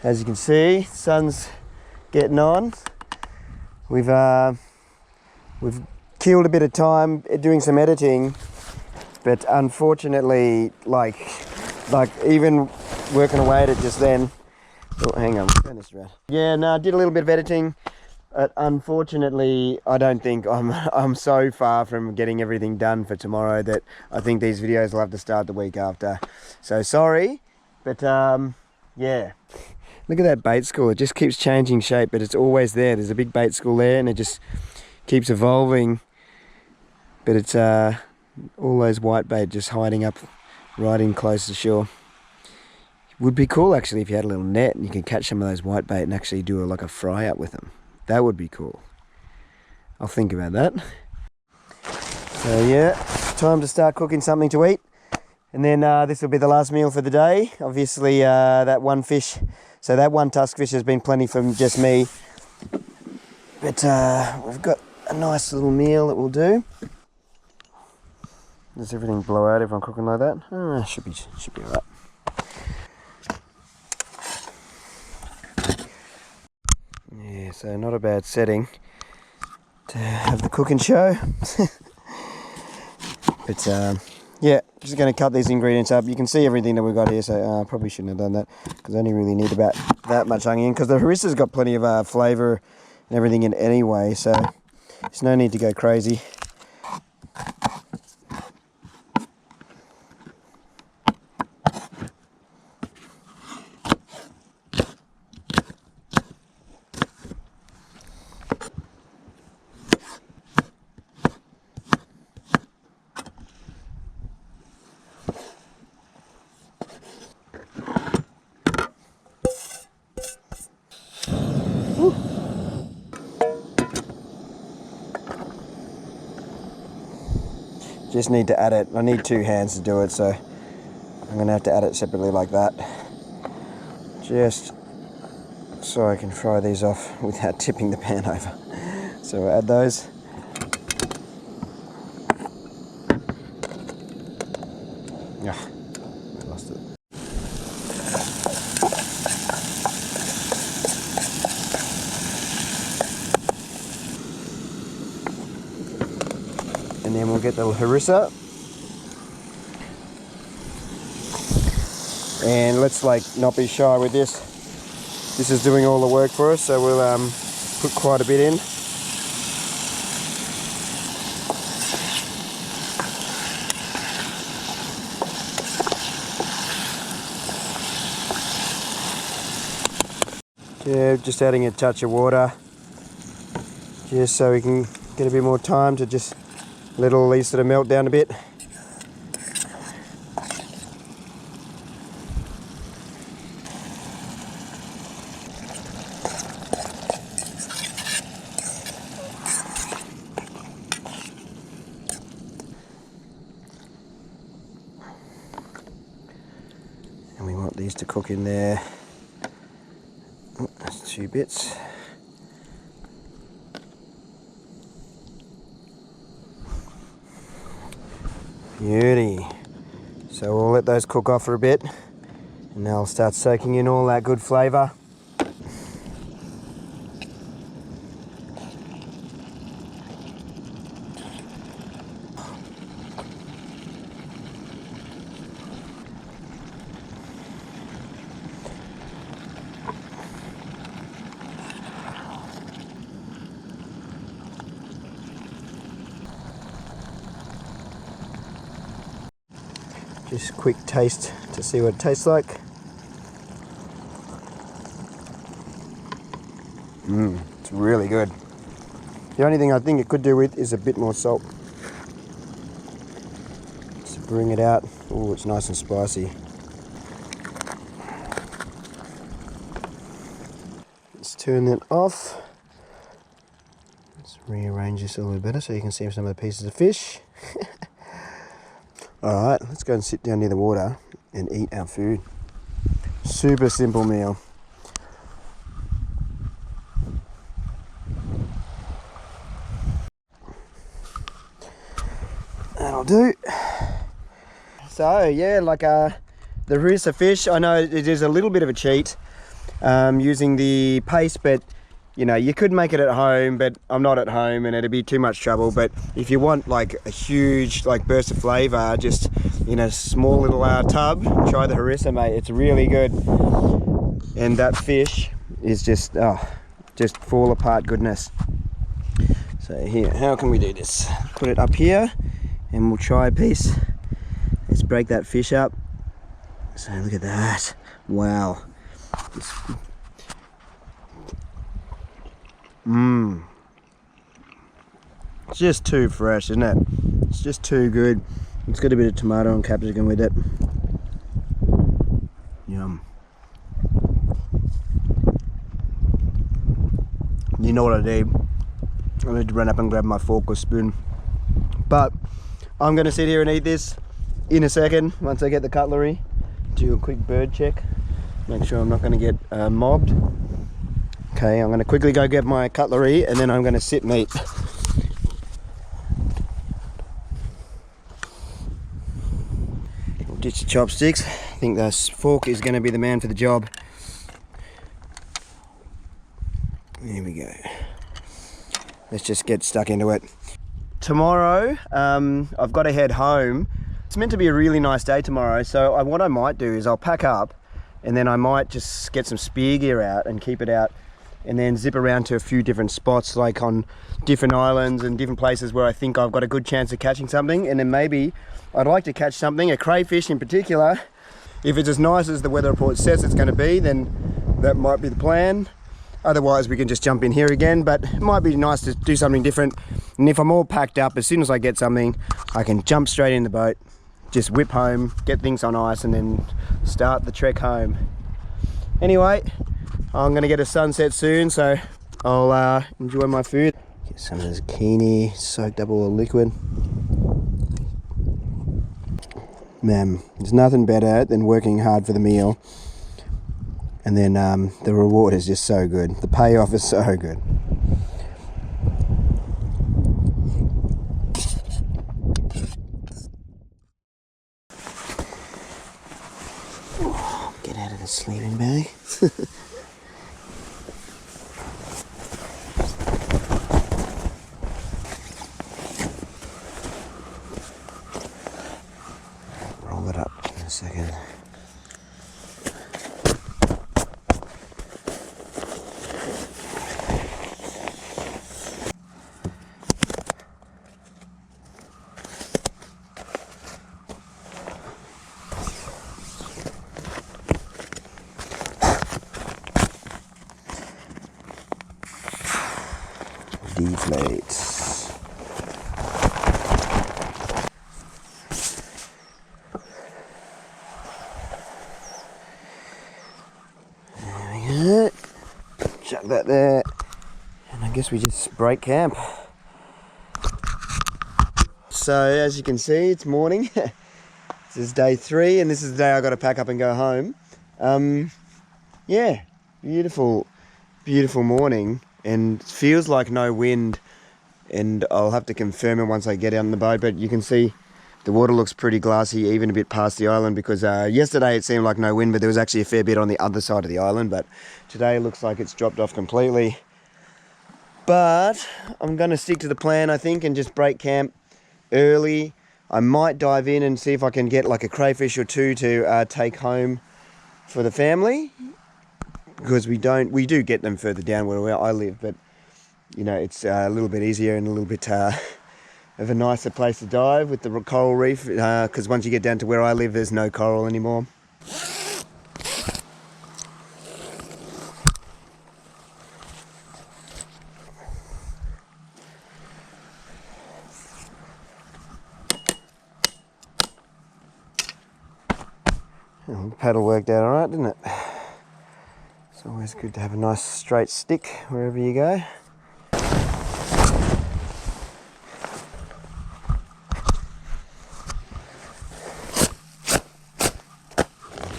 As you can see, sun's getting on. We've killed a bit of time doing some editing, but unfortunately, like even working away at it just then. Oh, hang on, turn this around. Yeah, no, I did a little bit of editing. Unfortunately, I don't think I'm so far from getting everything done for tomorrow that I think these videos will have to start the week after. So sorry, but yeah. Look at that bait school. It just keeps changing shape, but it's always there. There's a big bait school there, and it just keeps evolving. But it's all those white bait just hiding up right in close to shore. Would be cool actually if you had a little net and you could catch some of those white bait and actually do like a fry up with them. That would be cool. I'll think about that. So yeah, time to start cooking something to eat. And then this will be the last meal for the day. Obviously that one fish, so that one tusk fish has been plenty for just me. But we've got a nice little meal that we'll do. Does everything blow out if I'm cooking like that? Should be alright. Yeah, so not a bad setting to have the cooking show. But yeah, just going to cut these ingredients up. You can see everything that we've got here, so I probably shouldn't have done that because I only really need about that much onion because the harissa's got plenty of flavour and everything in anyway, so there's no need to go crazy. Just need to add it. I need two hands to do it, so I'm going to have to add it separately like that. Just so I can fry these off without tipping the pan over. So we'll add those. I lost it. And then we'll get the harissa. And let's not be shy with this. This is doing all the work for us, so we'll put quite a bit in. Yeah, just adding a touch of water, just so we can get a bit more time to just let all these sort of melt down a bit. And we want these to cook in there. Oh, that's 2 bits. Beauty. So we'll let those cook off for a bit and they'll start soaking in all that good flavour. Just quick taste to see what it tastes like. It's really good. The only thing I think it could do with is a bit more salt. Just to bring it out. Oh, it's nice and spicy. Let's turn that off. Let's rearrange this a little better so you can see some of the pieces of fish. Alright, let's go and sit down near the water and eat our food. Super simple meal. That'll do. So yeah, the harissa fish, I know it is a little bit of a cheat, using the paste, but you know, you could make it at home, but I'm not at home and it'd be too much trouble. But if you want like a huge like burst of flavor, just in a small little tub, try the harissa, mate. It's really good. And that fish is just fall apart goodness. So here, how can we do this? Put it up here and we'll try a piece. Let's break that fish up. So look at that. Wow. It's just too fresh, isn't it? It's just too good. It's got a bit of tomato and capsicum with it. Yum. You know what I do? I need to run up and grab my fork or spoon. But I'm going to sit here and eat this in a second once I get the cutlery. Do a quick bird check. Make sure I'm not going to get mobbed. Okay, I'm going to quickly go get my cutlery and then I'm going to sit and eat. I'll ditch the chopsticks. I think this fork is going to be the man for the job. There we go. Let's just get stuck into it. Tomorrow, I've got to head home. It's meant to be a really nice day tomorrow, so what I might do is I'll pack up and then I might just get some spear gear out and keep it out and then zip around to a few different spots, like on different islands and different places where I think I've got a good chance of catching something. And then maybe I'd like to catch something, a crayfish in particular. If it's as nice as the weather report says it's going to be, then that might be the plan. Otherwise we can just jump in here again, but it might be nice to do something different. And if I'm all packed up, as soon as I get something, I can jump straight in the boat, just whip home, get things on ice, and then start the trek home. Anyway, I'm gonna get a sunset soon, so I'll enjoy my food. Get some of this zucchini, soaked up all the liquid. Man, there's nothing better than working hard for the meal. And then the reward is just so good. The payoff is so good. Get out of the sleeping bag. Roll it up in a second. Deflates. There we go. Chuck that there. And I guess we just break camp. So as you can see, it's morning. This is day 3 and this is the day I got to pack up and go home. Yeah, beautiful morning. And it feels like no wind, and I'll have to confirm it once I get out on the boat, but you can see the water looks pretty glassy, even a bit past the island, because yesterday it seemed like no wind, but there was actually a fair bit on the other side of the island, but today it looks like it's dropped off completely. But I'm going to stick to the plan, I think, and just break camp early. I might dive in and see if I can get like a crayfish or two to take home for the family. Because we do get them further down where I live, but you know, it's a little bit easier and a little bit of a nicer place to dive with the coral reef, because once you get down to where I live, there's no coral anymore. Well, the paddle worked out alright, didn't it? It's always good to have a nice straight stick wherever you go.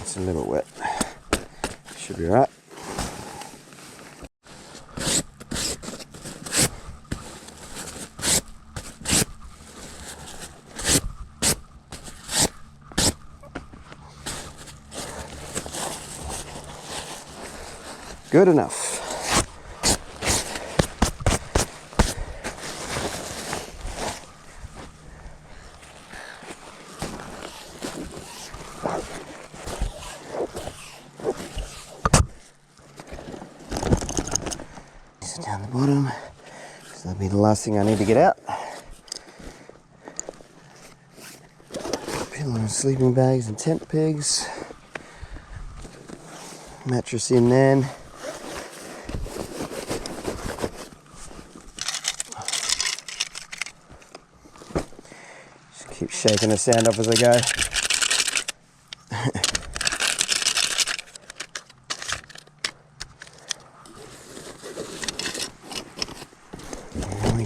It's a little wet. Should be right. Good enough. Down the bottom, so that'll be the last thing I need to get out. Pillow and sleeping bags and tent pegs. Mattress in then. Just keep shaking the sand off as I go.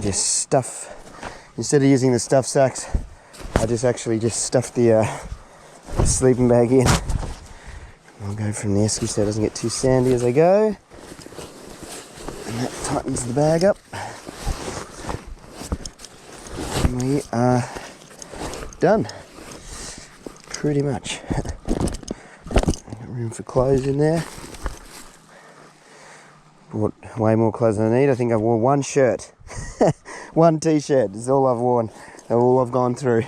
Just stuff, instead of using the stuff sacks, I just actually stuff the sleeping bag in. I'll go from the esky so it doesn't get too sandy as I go, and that tightens the bag up. And we are done, pretty much. Got room for clothes in there. Bought way more clothes than I need. I think I wore one shirt. One t-shirt is all I've worn, all I've gone through.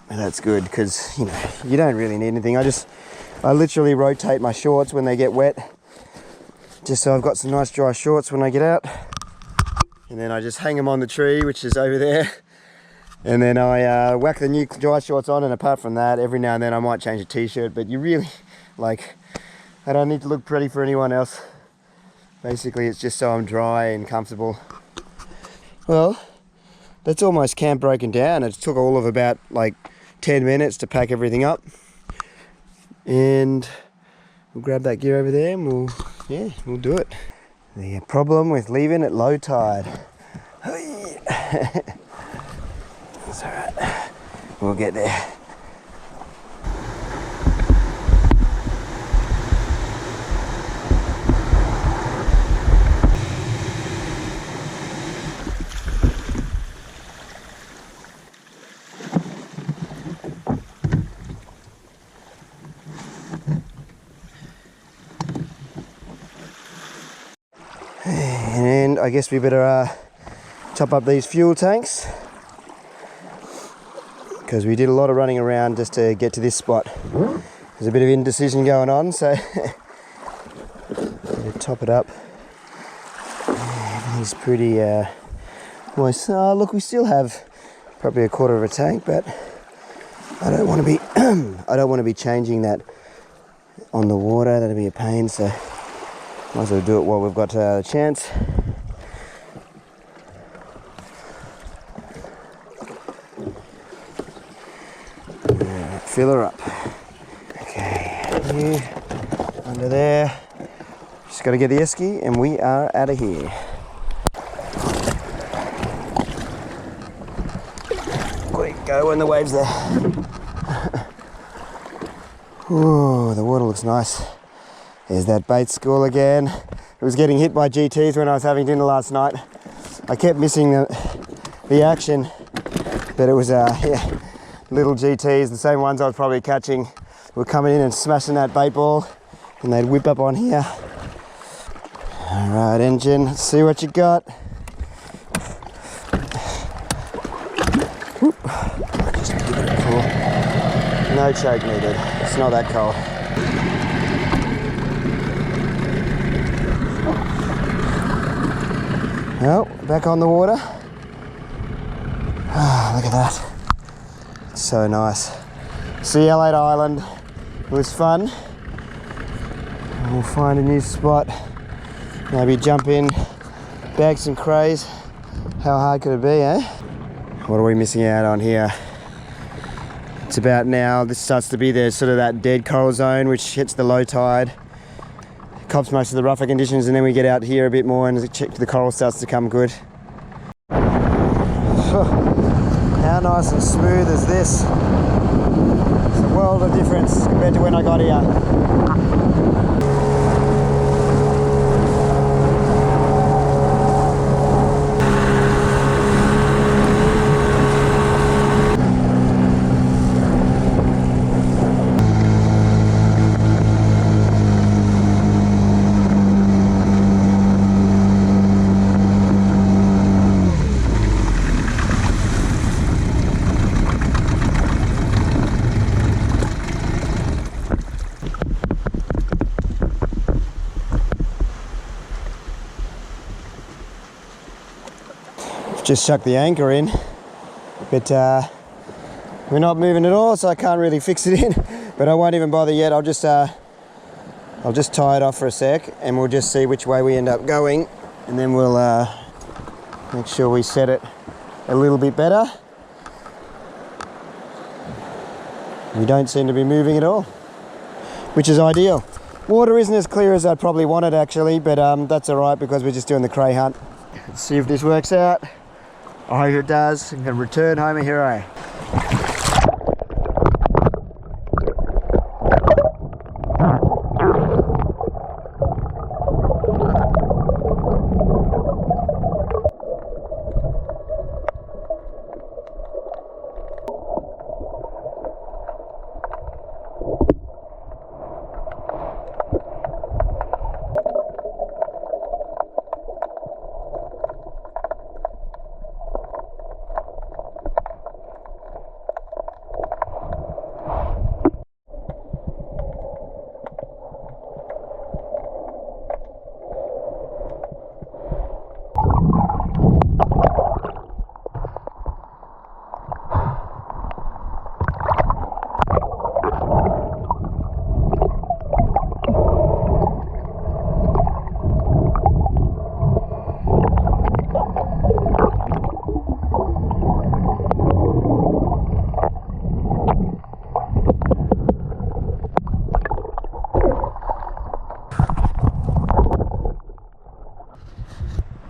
And that's good because, you know, you don't really need anything. I literally rotate my shorts when they get wet, just so I've got some nice dry shorts when I get out. And then I just hang them on the tree, which is over there. And then I whack the new dry shorts on, and apart from that, every now and then I might change a t-shirt, but you really, like, I don't need to look pretty for anyone else. Basically, it's just so I'm dry and comfortable. Well, that's almost camp broken down. It took all of about like 10 minutes to pack everything up. And we'll grab that gear over there and we'll do it. The problem with leaving at low tide. It's alright. We'll get there. And I guess we better top up these fuel tanks, because we did a lot of running around just to get to this spot. There's a bit of indecision going on, so top it up. Everything's pretty moist. Oh, look, we still have probably a quarter of a tank, but I don't want to be I don't want to be changing that on the water. That'd be a pain, so might as well do it while we've got a chance. Fill her up. Okay, here, under there. Just got to get the esky and we are out of here. Quick, go when the wave's there. Ooh, the water looks nice. There's that bait school again. It was getting hit by GTs when I was having dinner last night. I kept missing the action, but it was little GTs, the same ones I was probably catching, were coming in and smashing that bait ball, and they'd whip up on here. All right, engine, let's see what you got. Whoop. Just give it a pull. No choke needed. It's not that cold. Well, back on the water. Ah, look at that. It's so nice. See you later, Island. It was fun. We'll find a new spot. Maybe jump in, bag some crays. How hard could it be, eh? What are we missing out on here? It's about now, this starts to be the sort of that dead coral zone, which hits the low tide. Cops most of the rougher conditions, and then we get out here a bit more and the coral starts to come good. How nice and smooth is this? It's a world of difference compared to when I got here. just chucked the anchor in, but we're not moving at all, so I can't really fix it in. But I won't even bother yet. I'll just tie it off for a sec, and we'll just see which way we end up going, and then we'll make sure we set it a little bit better. We don't seem to be moving at all, which is ideal. Water isn't as clear as I'd probably want it actually, but that's all right because we're just doing the cray hunt. Let's see if this works out. I hope it does. I'm going to return home a hero.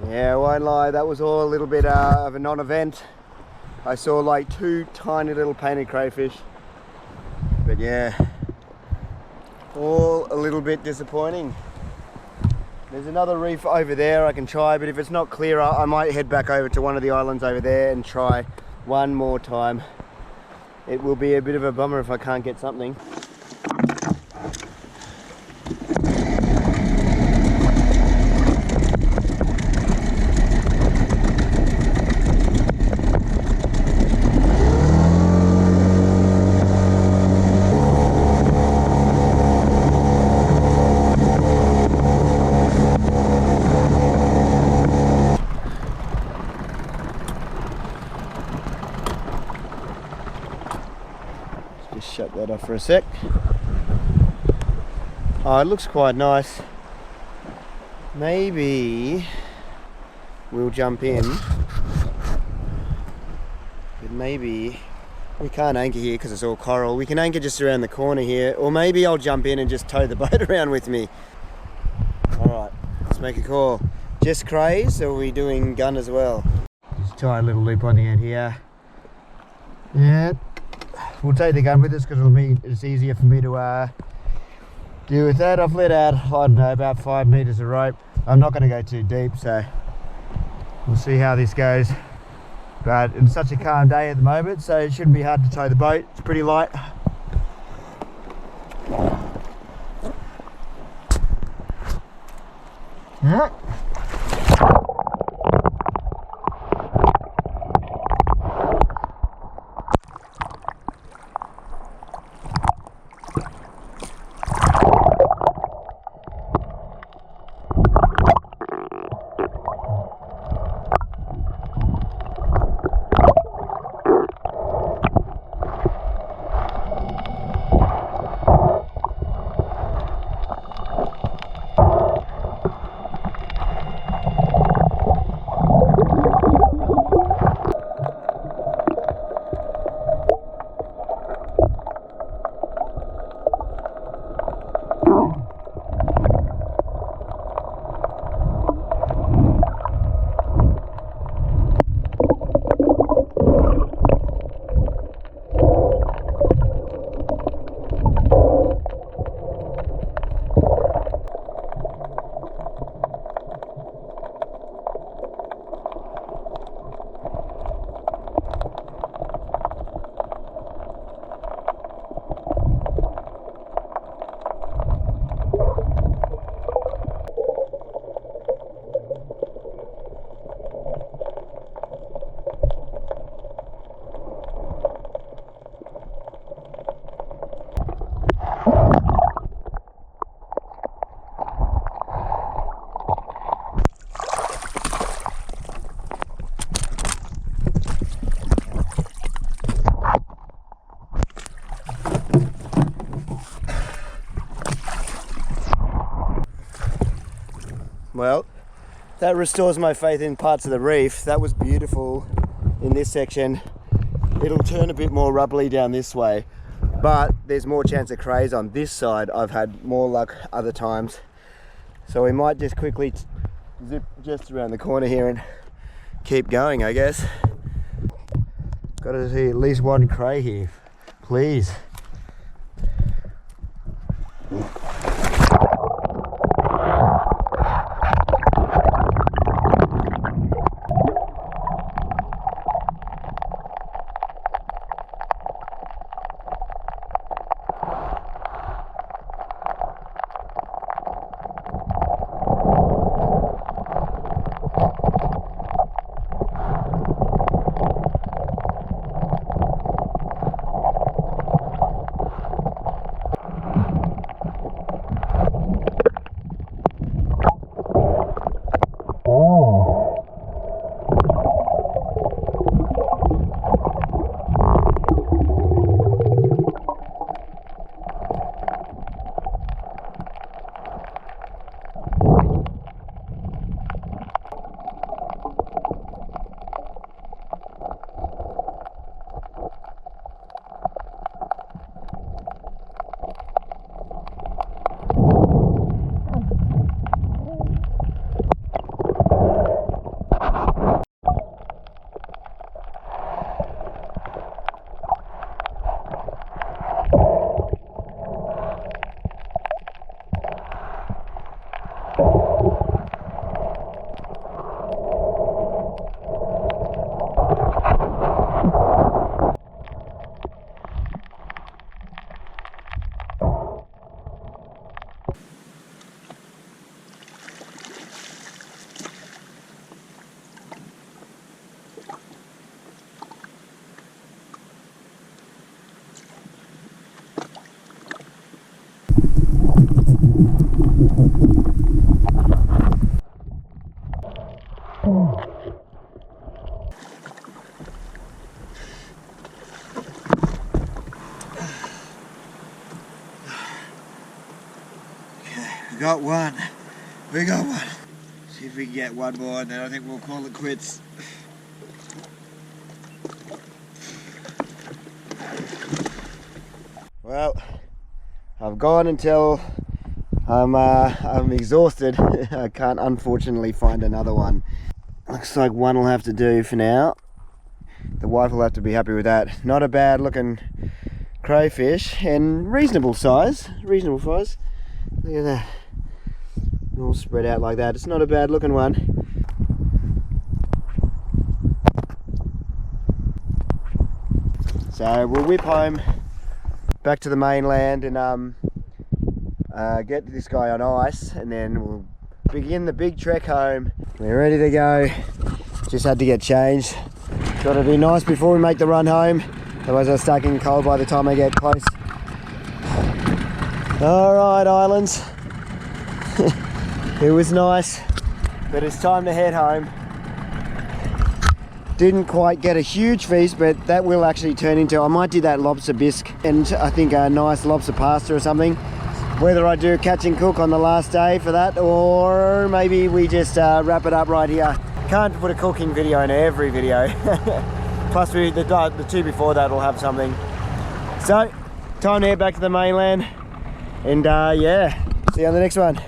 Yeah, I won't lie, that was all a little bit of a non-event. I saw like 2 tiny little painted crayfish, but yeah, all a little bit disappointing. There's another reef over there I can try, but if it's not clear, I might head back over to one of the islands over there and try one more time. It will be a bit of a bummer if I can't get something. Shut that off for a sec. Oh, it looks quite nice. Maybe we'll jump in, but maybe we can't anchor here because it's all coral. We can anchor just around the corner here, or maybe I'll jump in and just tow the boat around with me. Alright, let's make a call. Just crays, or are we doing gun as well? Just tie a little loop on the end here. Yeah. We'll take the gun with us because it's easier for me to deal with that. I've let out, I don't know, about 5 meters of rope. I'm not going to go too deep, so we'll see how this goes. But it's such a calm day at the moment, so it shouldn't be hard to tow the boat. It's pretty light. Yeah. That restores my faith in parts of the reef. That was beautiful in this section. It'll turn a bit more rubbly down this way, but there's more chance of crays on this side. I've had more luck other times. So we might just quickly zip just around the corner here and keep going, I guess. Got to see at least one cray here, please. We got one. See if we can get one more and then I think we'll call it quits. Well, I've gone until I'm exhausted. I can't unfortunately find another one. Looks like one will have to do for now. The wife will have to be happy with that. Not a bad looking crayfish and reasonable size. Reasonable size. Look at that. All spread out like that. It's not a bad looking one. So we'll whip home back to the mainland and get this guy on ice, and then we'll begin the big trek home. We're ready to go. Just had to get changed. Got to be nice before we make the run home, otherwise I'll start getting cold by the time I get close. Alright, islands. It was nice, but it's time to head home. Didn't quite get a huge feast, but that will actually turn into, I might do that lobster bisque and I think a nice lobster pasta or something. Whether I do a catch and cook on the last day for that, or maybe we just wrap it up right here. Can't put a cooking video in every video. Plus the two before that will have something. So, time to head back to the mainland. And yeah, see you on the next one.